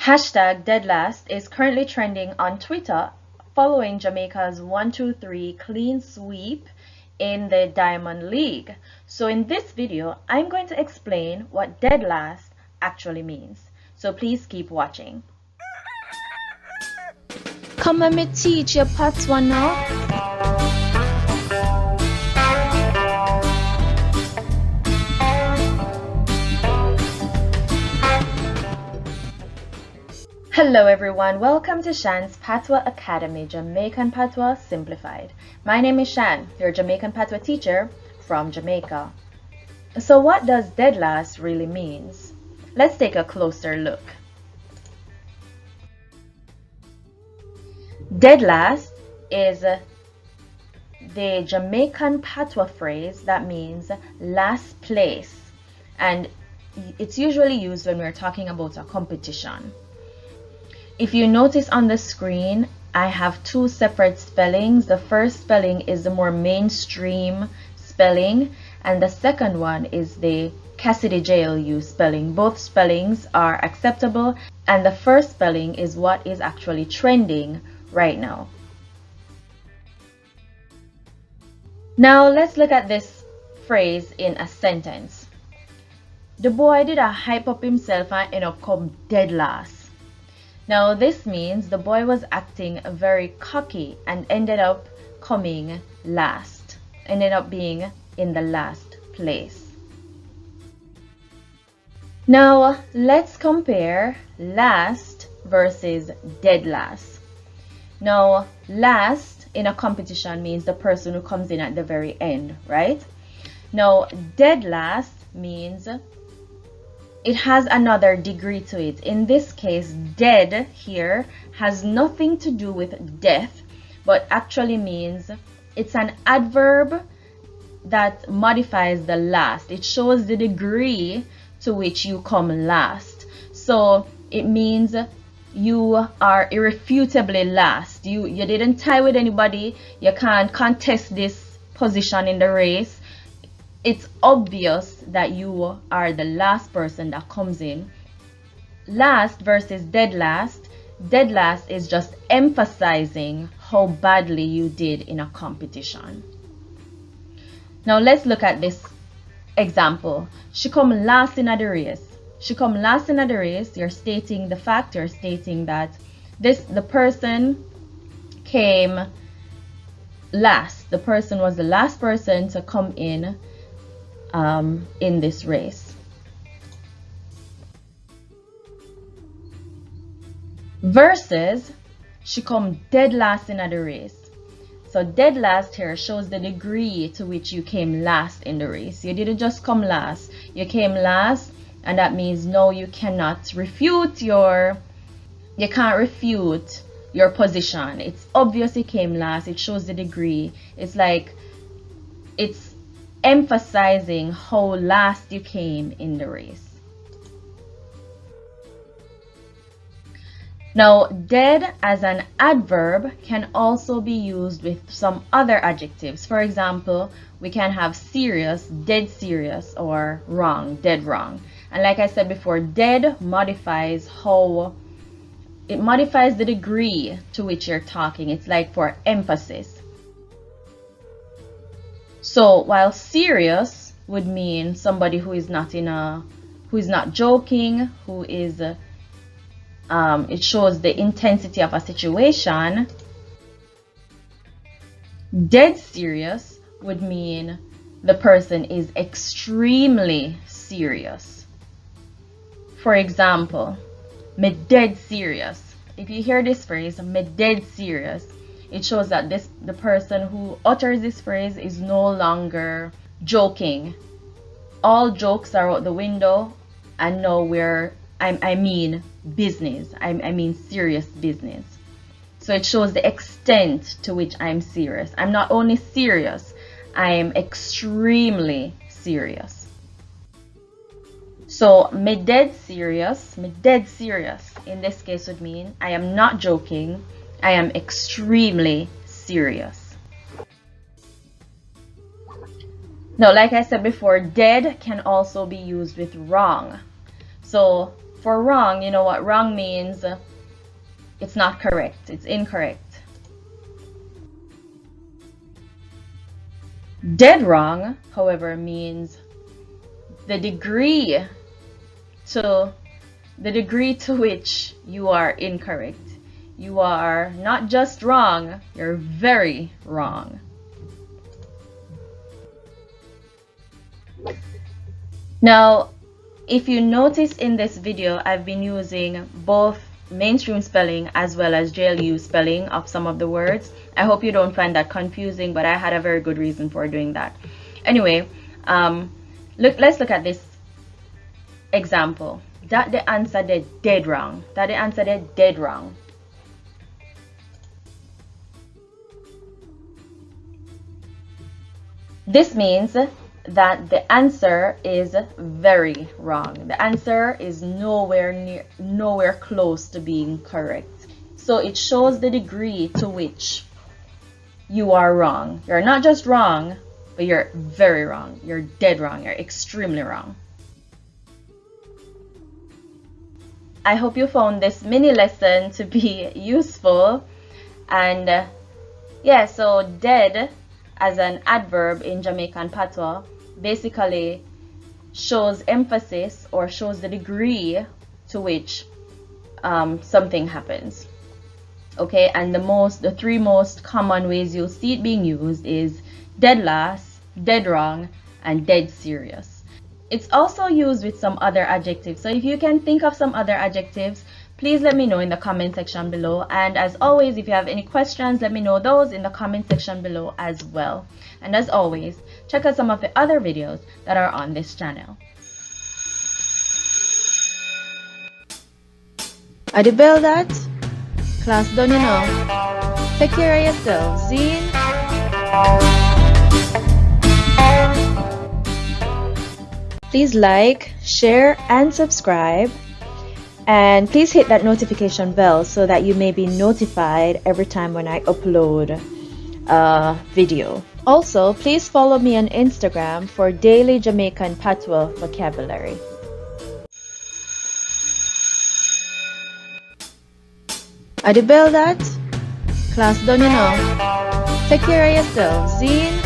Hashtag deadlast is currently trending on Twitter following Jamaica's 1-2-3 clean sweep in the Diamond League. So in this video, I'm going to explain what deadlast actually means. So please keep watching. Come and me teach you patois now. Hello everyone, welcome to Shan's Patois Academy, Jamaican Patois Simplified. My name is Shan, your Jamaican Patois teacher from Jamaica. So what does deadlast really means? Let's take a closer look. Deadlast is the Jamaican Patois phrase that means last place, and it's usually used when we're talking about a competition. If you notice on the screen, I have two separate spellings. The first spelling is the more mainstream spelling, and the second one is the Cassidy JLU spelling. Both spellings are acceptable, and the first spelling is what is actually trending right now. Now let's look at this phrase in a sentence. The boy did a hype up himself and end up come dead last. Now this means the boy was acting very cocky and ended up coming last, ended up being in the last place. Now let's compare last versus dead last. Now last in a competition means the person who comes in at the very end, right? Now dead last means it has another degree to it. In this case, dead here has nothing to do with death, but actually means it's an adverb that modifies the last. It shows the degree to which you come last. So it means you are irrefutably last. You didn't tie with anybody. You can't contest this position in the race. It's obvious that you are the last person that comes in. Last versus dead last. Dead last is just emphasizing how badly you did in a competition. Now let's look at this example. She come last in the race. She come last in the race. You're stating the fact. You're stating that the person came last. The person was the last person to come in this race. Versus she come dead last in the race. So dead last here shows the degree to which you came last in the race. You didn't just come last, you came last, and that means no, you can't refute your position. It's obvious you came last. It shows the degree. It's like it's emphasizing how last you came in the race. Now, dead as an adverb can also be used with some other adjectives. For example, we can have serious, dead serious, or wrong, dead wrong. And like I said before, dead modifies the degree to which you're talking. It's like for emphasis. So while serious would mean somebody who is not joking, who is it shows the intensity of a situation. Dead serious would mean the person is extremely serious. For example, me dead serious. If you hear this phrase, me dead serious, it shows that the person who utters this phrase is no longer joking. All jokes are out the window, and now I mean business. I mean serious business. So it shows the extent to which I'm serious. I'm not only serious, I am extremely serious. So me dead serious in this case would mean I am not joking, I am extremely serious. Now, like I said before, dead can also be used with wrong. So for wrong, you know what wrong means? It's not correct, it's incorrect. Dead wrong, however, means the degree to which you are incorrect. You are not just wrong, you're very wrong. Now, if you notice in this video, I've been using both mainstream spelling as well as JLU spelling of some of the words. I hope you don't find that confusing, but I had a very good reason for doing that. Anyway, let's look at this example. That the answer they dead wrong. That the answer they dead wrong. This means that the answer is very wrong. The answer is nowhere close to being correct. So it shows the degree to which you are wrong. You're not just wrong, but you're very wrong. You're dead wrong. You're extremely wrong. I hope you found this mini lesson to be useful. And yeah, so dead as an adverb in Jamaican Patois basically shows emphasis or shows the degree to which something happens. Okay, and the three most common ways you'll see it being used is dead last, dead wrong, and dead serious. It's also used with some other adjectives. So if you can think of some other adjectives, please let me know in the comment section below. And as always, if you have any questions, let me know those in the comment section below as well. And as always, check out some of the other videos that are on this channel. Are the bell that? Class done, you know. Take care of yourself, Zine. Please like, share, and subscribe. And please hit that notification bell so that you may be notified every time when I upload a video. Also, please follow me on Instagram for daily Jamaican Patois vocabulary. Are the bell that? Class done, you know. Take care of yourself, Zine.